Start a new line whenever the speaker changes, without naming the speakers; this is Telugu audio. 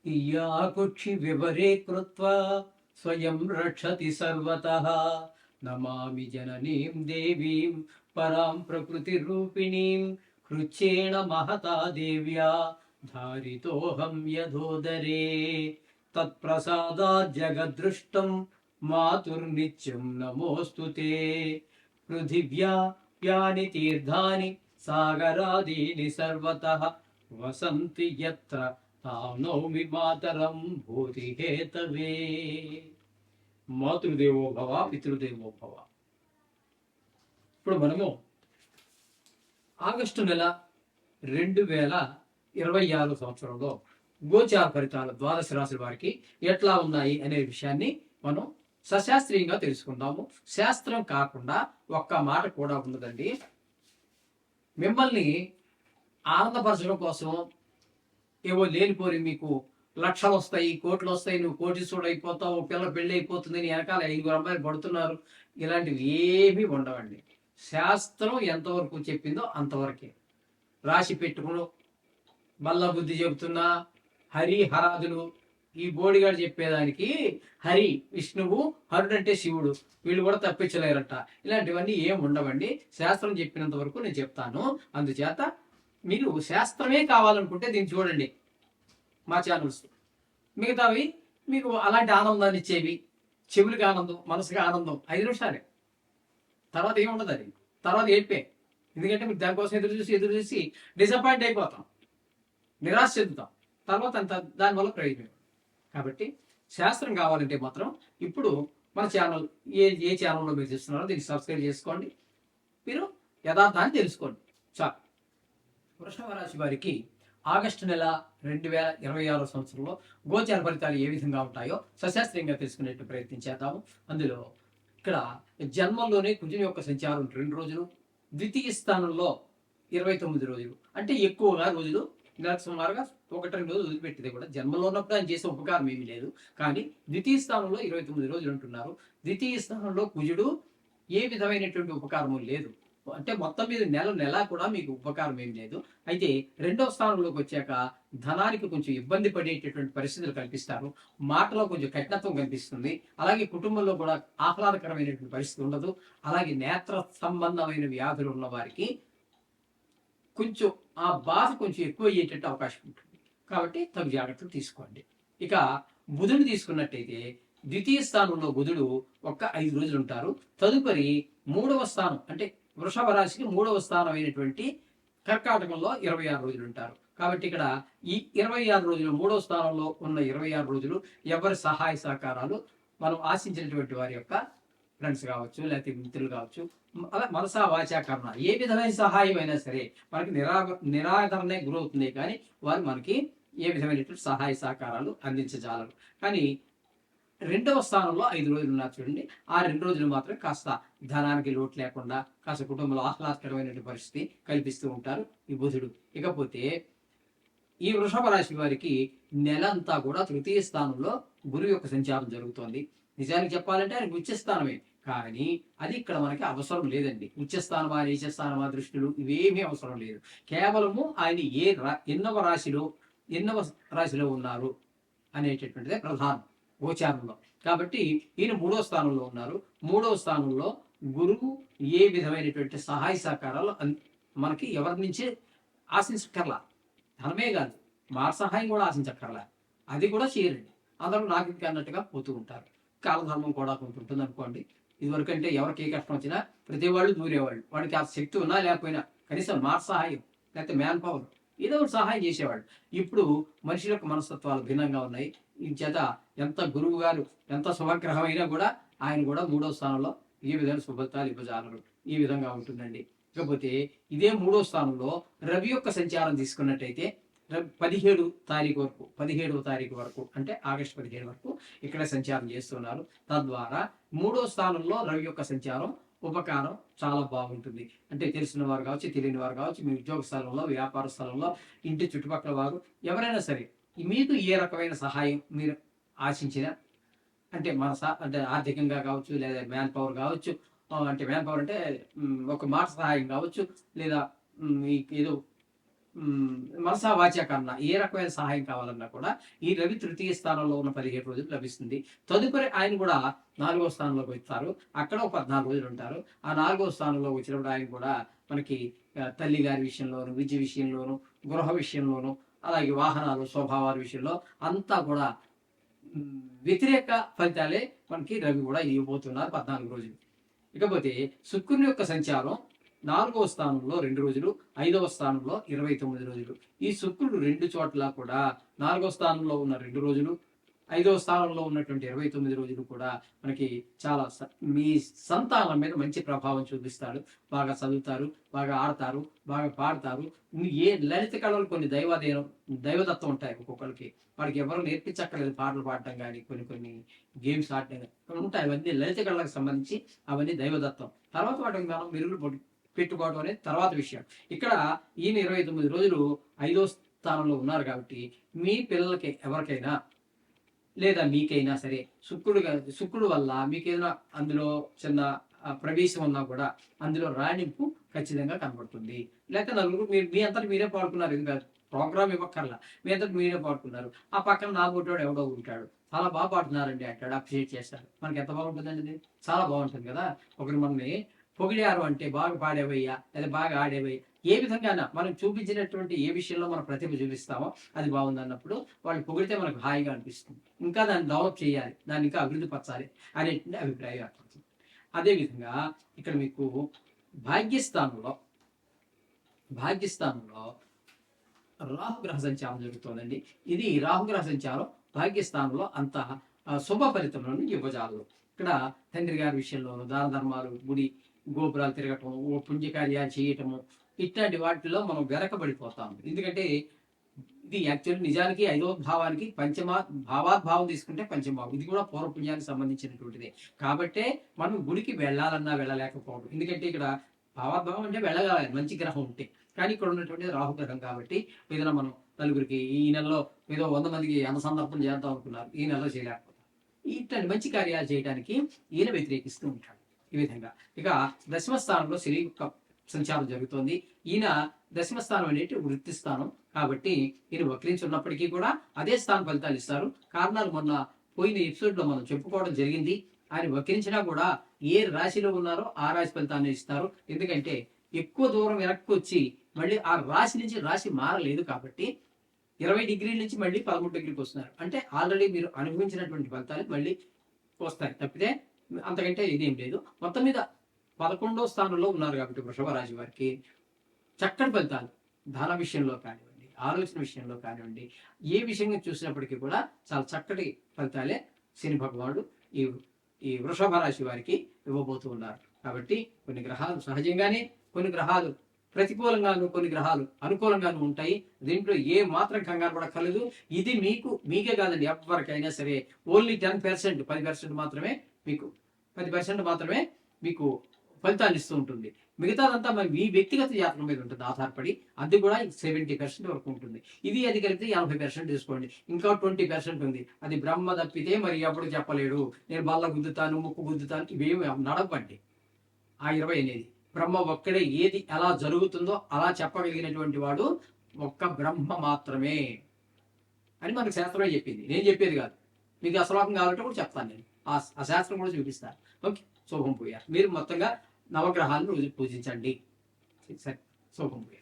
ఇయాకుక్షి వివరే కృత్వా స్వయం రక్షతి సర్వతః నమామి జననీం దేవీం పరాం ప్రకృతి రూపిణీం కృచ్ఛేణ మహతా దేవ్యా ధారితోహం యథోదరే తత్ప్రసాదాత్ జగదృష్టం మాతుర్నిత్యం నమోస్తుతే పృథివ్యా యాని తీర్థాని సాగరాదీని సర్వతః వసంతి యత్ర తాం నౌమి మాతరం భూతి హేతవే. మాతృదేవో భవ పితృదేవో భవ. ఇప్పుడు మనము ఆగస్టు నెల 2026 సంవత్సరంలో గోచార ఫలితాలు ద్వాదశ రాశుల వారికి ఎట్లా ఉన్నాయి అనే విషయాన్ని మనం సశాస్త్రీయంగా తెలుసుకుందాము. శాస్త్రం కాకుండా ఒక్క మాట కూడా ఉండదండి. మిమ్మల్ని ఆనందపరచడం కోసం ఏవో లేనిపోరి మీకు లక్షలు వస్తాయి, కోట్లు వస్తాయి, నువ్వు కోటీశ్వరుడు అయిపోతావు, పిల్ల పెళ్ళి అయిపోతుంది, నీ వెనకాల 5 అమ్మాయిలు పడుతున్నారు, ఇలాంటివి ఏమీ ఉండవండి. శాస్త్రం ఎంతవరకు చెప్పిందో అంతవరకే. రాశి పెట్టుకుని బల్ల బుద్ధి చెబుతున్నా హరి హరాదులు, ఈ బోడిగాడు చెప్పేదానికి హరి విష్ణువు, హరుడు అంటే శివుడు, వీళ్ళు కూడా తప్పించలేరట. ఇలాంటివన్నీ ఏం ఉండవండి. శాస్త్రం చెప్పినంత వరకు నేను చెప్తాను. అందుచేత మీరు శాస్త్రమే కావాలనుకుంటే దీన్ని చూడండి మా ఛానల్స్. మిగతావి మీకు అలాంటి ఆనందాన్ని ఇచ్చేవి, చెవులకి ఆనందం, మనసుకి ఆనందం 5 నిమిషాలే, తర్వాత ఏముండదు. అది తర్వాత ఏడ్పే. ఎందుకంటే మీరు దానికోసం ఎదురు చూసి డిసప్పాయింట్ అయిపోతాం, నిరాశ చెందుతాం, తర్వాత అంత దానివల్ల ప్రయోజనం. కాబట్టి శాస్త్రం కావాలంటే మాత్రం ఇప్పుడు మన ఛానల్ ఏ ఛానల్లో మీరు చూస్తున్నారో దీన్ని సబ్స్క్రైబ్ చేసుకోండి. మీరు యథార్థాన్ని తెలుసుకోండి చాలు. వృషభ రాశి వారికి ఆగస్టు నెల 2026 సంవత్సరంలో గోచార ఫలితాలు ఏ విధంగా ఉంటాయో సశాస్త్రీయంగా తెలుసుకునేట్టు ప్రయత్నం చేద్దాము. అందులో ఇక్కడ జన్మంలోనే కుజుని యొక్క సంచారం 2 రోజులు, ద్వితీయ స్థానంలో 29 రోజులు, అంటే ఎక్కువగా రోజులు, నెలకు సుమారుగా 1-2 రోజులు వదిలిపెట్టింది కూడా. జన్మలో ఉన్నప్పుడు ఆయన చేసే ఉపకారం ఏమీ లేదు, కానీ ద్వితీయ స్థానంలో 29 రోజులు అంటున్నారు. ద్వితీయ స్థానంలో కుజుడు ఏ విధమైనటువంటి ఉపకారము లేదు, అంటే మొత్తం మీద నెల కూడా మీకు ఉపకారం ఏం లేదు. అయితే 2వ స్థానంలోకి వచ్చాక ధనానికి కొంచెం ఇబ్బంది పడేటటువంటి పరిస్థితులు కల్పిస్తారు, మాటలో కొంచెం కఠినత్వం కనిపిస్తుంది, అలాగే కుటుంబంలో కూడా ఆహ్లాదకరమైనటువంటి పరిస్థితి ఉండదు. అలాగే నేత్ర సంబంధమైన వ్యాధులు ఉన్న వారికి కొంచెం ఆ బాధ కొంచెం ఎక్కువ అయ్యేటట్టు అవకాశం ఉంటుంది. కాబట్టి తగు జాగ్రత్తలు తీసుకోండి. ఇక బుధుడు తీసుకున్నట్టయితే ద్వితీయ స్థానంలో బుధుడు 5 రోజులు ఉంటారు. తదుపరి 3వ స్థానం అంటే వృషభ రాశికి 3వ స్థానం అయినటువంటి కర్కాటకంలో 26 రోజులు ఉంటారు. కాబట్టి ఇక్కడ ఈ 26 రోజులు, 3వ స్థానంలో ఉన్న 26 రోజులు ఎవరి సహాయ సహకారాలు మనం ఆశించినటువంటి వారి యొక్క ఫ్రెండ్స్ కావచ్చు, లేకపోతే మిత్రులు కావచ్చు, అలా మనసా వాచా కర్మ ఏ విధమైన సహాయం అయినా సరే మనకి నిరాదరణే గురవుతుంది, కానీ వారు మనకి ఏ విధమైనటువంటి సహాయ సహకారాలు అందించజాలరు. కానీ 2వ స్థానంలో 5 రోజులు ఉన్నారు చూడండి. ఆ 2 రోజులు మాత్రం కాస్త ధనానికి లోటు లేకుండా కాస్త కుటుంబంలో ఆహ్లాదకరమైనటువంటి పరిస్థితి కల్పిస్తూ ఉంటారు ఈ బుధుడు. ఇకపోతే ఈ వృషభ రాశి వారికి నెలంతా కూడా తృతీయ స్థానంలో గురువు యొక్క సంచారం జరుగుతోంది. నిజానికి చెప్పాలంటే ఆయనకు ఉచ్చస్థానమే, కానీ అది ఇక్కడ మనకి అవసరం లేదండి. ఉచ్చస్థానమా నీచస్థానమా దృష్టిలు ఇవేమీ అవసరం లేదు. కేవలము ఆయన ఎన్నవ రాశిలో ఉన్నారు అనేటటువంటిదే ప్రధానం గోచారంలో. కాబట్టి ఈయన 3వ స్థానంలో ఉన్నారు. 3వ స్థానంలో గురువు ఏ విధమైనటువంటి సహాయ సహకారాలు మనకి ఎవరి నుంచి ఆశించక్కర్లా, ధనమే కాదు మాట సహాయం కూడా ఆశించక్కర్లా, అది కూడా చేయరండి. అందరూ నాకు ఇది అన్నట్టుగా పోతూ ఉంటారు. కాలధర్మం కూడా కొంత ఉంటుంది అనుకోండి. ఇదివరకంటే ఎవరికి ఏ కష్టం వచ్చినా ప్రతి వాళ్ళు దూరేవాళ్ళు, వాడికి ఆ శక్తి ఉన్నా లేకపోయినా కనీసం మాట సహాయం లేకపోతే మ్యాన్ పవర్ ఏదో ఒకటి సహాయం చేసేవాళ్ళు. ఇప్పుడు మనుషుల యొక్క మనస్తత్వాలు భిన్నంగా ఉన్నాయి. ఈ చేత ఎంత గురువు గారు ఎంత శుభగ్రహం అయినా కూడా ఆయన కూడా 3వ స్థానంలో ఈ విధంగా శుభత్వాలు ఇవ్వజాలరు. ఈ విధంగా ఉంటుందండి. ఇకపోతే ఇదే 3వ స్థానంలో రవి యొక్క సంచారం తీసుకున్నట్టయితే 17వ తారీఖు వరకు అంటే ఆగస్టు 17 వరకు ఇక్కడ సంచారం చేస్తున్నారు. తద్వారా 3వ స్థానంలో రవి యొక్క సంచారం ఉపకారం చాలా బాగుంటుంది. అంటే తెలిసిన వారు కావచ్చు, తెలియని వారు కావచ్చు, మీ ఉద్యోగ స్థలంలో, వ్యాపార స్థలంలో, ఇంటి చుట్టుపక్కల వారు ఎవరైనా సరే మీకు ఏ రకమైన సహాయం మీరు ఆశించిన, అంటే అంటే ఆర్థికంగా కావచ్చు, లేదా మ్యాన్ పవర్ కావచ్చు, అంటే మ్యాన్ పవర్ అంటే ఒక మాట సహాయం కావచ్చు, లేదా ఏదో మనసా వాచా కన్నా ఏ రకమైన సహాయం కావాలన్నా కూడా ఈ రవి తృతీయ స్థానంలో ఉన్న 17 రోజులు లభిస్తుంది. తదుపరి ఆయన కూడా 4వ స్థానంలోకి వస్తారు. అక్కడ ఒక 14 రోజులు ఉంటారు. ఆ 4వ స్థానంలో వచ్చినప్పుడు ఆయన కూడా మనకి తల్లి గారి విషయంలోను, విద్య విషయంలోను, గృహ విషయంలోను, అలాగే వాహనాలు, స్వభావాల విషయంలో అంతా కూడా వ్యతిరేక ఫలితాలే మనకి రవి కూడా ఇవ్వబోతున్నారు 14 రోజులు. ఇకపోతే శుక్రుని యొక్క సంచారం 4వ స్థానంలో 2 రోజులు, 5వ స్థానంలో 29 రోజులు. ఈ శుక్రుడు 2 చోట్ల కూడా 4వ స్థానంలో ఉన్న 2 రోజులు, 5వ స్థానంలో ఉన్నటువంటి 29 రోజులు కూడా మనకి చాలా మీ సంతానం మీద మంచి ప్రభావం చూపిస్తాడు. బాగా చదువుతారు, బాగా ఆడతారు, బాగా పాడతారు. ఏ లలిత కళలు కొన్ని దైవదత్తం ఉంటాయి ఒక్కొక్కరికి. వాడికి ఎవరు నేర్పించక్కర్లేదు పాటలు పాడటం కానీ, కొన్ని గేమ్స్ ఆడటం కానీ ఉంటాయి. అవన్నీ లలిత కళలకు సంబంధించి అవన్నీ దైవదత్తం. తర్వాత వాటికి మనం మెరుగులు పెట్టుకోవడం అనేది తర్వాత విషయం. ఇక్కడ ఈయన 29 రోజులు 5వ స్థానంలో ఉన్నారు కాబట్టి మీ పిల్లలకి ఎవరికైనా లేదా మీకైనా సరే శుక్రుడు వల్ల మీకు ఏదైనా అందులో చిన్న ప్రవేశం ఉన్నా కూడా అందులో రాణింపు ఖచ్చితంగా కనబడుతుంది. లేకపోతే నలుగురు మీరు మీ అంతటి మీరే పాడుకున్నారు, ఇది కాదు ప్రోగ్రామ్ ఇవ్వక్కర్లా, మీ అంతటి మీరే పాడుకున్నారు. ఆ పక్కన నా కొట్టాడు ఎవడో ఉంటాడు, చాలా బాగా పాడుతున్నారండి అంటాడు, అప్రిషియేట్ చేస్తారు. మనకి ఎంత బాగుంటుందండి అది, చాలా బాగుంటుంది కదా. ఒకరు మనల్ని పొగిడారు అంటే బాగా పాడేవయ్యా లేదా బాగా ఆడేవయ్యా, ఏ విధంగా మనం చూపించినటువంటి ఏ విషయంలో మన ప్రతిభ చూపిస్తామో అది బాగుంది అన్నప్పుడు వాళ్ళు పొగిడితే మనకు హాయిగా అనిపిస్తుంది. ఇంకా దాన్ని డెవలప్ చేయాలి, దాన్ని ఇంకా అభివృద్ధి పరచాలి అనేటువంటి అభిప్రాయం ఏర్పడుతుంది. అదేవిధంగా ఇక్కడ మీకు భాగ్యస్థానంలో రాహుగ్రహ సంచారం జరుగుతుందండి. ఇది రాహుగ్రహ సంచారం భాగ్యస్థానంలో అంత శుభ ఫలితములను ఇవ్వజాలదు. ఇక్కడ తండ్రి గారి విషయంలోను దాన ధర్మాలు, గుడి గోపురాలు తిరగటం, ఓ పుణ్యకార్యాలు చేయటము, ఇట్లాంటి వాటిలో మనం వెనకబడిపోతాం. ఎందుకంటే ఇది యాక్చువల్లీ నిజానికి 5వ భావానికి భావాద్భావం తీసుకుంటే పంచమభావం, ఇది కూడా పూర్వపుణ్యానికి సంబంధించినటువంటిదే. కాబట్టే మనం గుడికి వెళ్ళాలన్నా వెళ్ళలేకపోవడం. ఎందుకంటే ఇక్కడ భావాద్భావం అంటే వెళ్ళగలాలి మంచి గ్రహం ఉంటే. కానీ ఇక్కడ ఉన్నటువంటి రాహుగ్రహం కాబట్టి ఏదైనా మనం నలుగురికి ఈ నెలలో ఏదో 100 మందికి సందర్భం చేద్దాం అనుకున్నారు, ఈ నెలలో చేయలేకపోతాం. ఇట్లాంటి మంచి కార్యాలు చేయడానికి ఈయన వ్యతిరేకిస్తూ ఉంటాడు. ఈ విధంగా ఇక దశమ స్థానంలో శని యొక్క సంచారం జరుగుతోంది. ఈయన దశమ స్థానం అనేది వృత్తి స్థానం కాబట్టి ఈయన వక్రించి ఉన్నప్పటికీ కూడా అదే స్థానం ఫలితాలు ఇస్తారు. కారణాలు మొన్న పోయిన ఎపిసోడ్ లో మనం చెప్పుకోవడం జరిగింది. ఆయన వక్రించినా కూడా ఏ రాశిలో ఉన్నారో ఆ రాశి ఫలితాన్ని ఇస్తారు. ఎందుకంటే ఎక్కువ దూరం వెనక్కి వచ్చి మళ్ళీ ఆ రాశి నుంచి రాశి మారలేదు కాబట్టి 20 డిగ్రీల నుంచి మళ్ళీ 13 డిగ్రీకి వస్తున్నారు. అంటే ఆల్రెడీ మీరు అనుభవించినటువంటి ఫలితాలు మళ్ళీ వస్తాయి తప్పితే అంతకంటే ఇదేం లేదు. మొత్తం మీద 11వ స్థానంలో ఉన్నారు కాబట్టి వృషభ రాశి వారికి చక్కటి ఫలితాలు ధన విషయంలో కానివ్వండి, ఆలోచన విషయంలో కానివ్వండి, ఏ విషయంగా చూసినప్పటికీ కూడా చాలా చక్కటి ఫలితాలే శని భగవానుడు ఈ వృషభ రాశి వారికి ఇవ్వబోతూ ఉన్నారు. కాబట్టి కొన్ని గ్రహాలు సహజంగానే, కొన్ని గ్రహాలు ప్రతికూలంగాను, కొన్ని గ్రహాలు అనుకూలంగాను ఉంటాయి. దీంట్లో ఏ మాత్రం కంగారు పడక్కర్లేదు. ఇది మీకే కాదండి, ఎవరికైనా సరే ఓన్లీ 10%, 10% మాత్రమే మీకు 10% మాత్రమే మీకు ఫలితాన్ని ఇస్తూ ఉంటుంది. మిగతాదంతా మరి మీ వ్యక్తిగత జాతకం మీద ఉంటుంది ఆధారపడి. అది కూడా 70% వరకు ఉంటుంది. అది కలిపితే 80% తీసుకోండి. ఇంకా 20% ఉంది. అది బ్రహ్మ తప్పితే మరి ఎప్పుడు చెప్పలేడు. నేను బల్ల గుద్దుతాను, ముక్కు గుద్దుతాను, ఇవేమి నడవండి. ఆ 20 అనేది బ్రహ్మ ఒక్కడే ఏది ఎలా జరుగుతుందో అలా చెప్పగలిగినటువంటి వాడు ఒక్క బ్రహ్మ మాత్రమే అని మనకు శాస్త్రమే చెప్పింది, నేను చెప్పేది కాదు. మీకు ఆ శ్లోకం కావాలంటే కూడా చెప్తాను నేను, ఆ శాస్త్రం కూడా చూపిస్తాను. ఓకే, శుభం పోయారు. మీరు మొత్తంగా నవగ్రహాలను రోజు పూజించండి. సరే, శుభం పోయారు.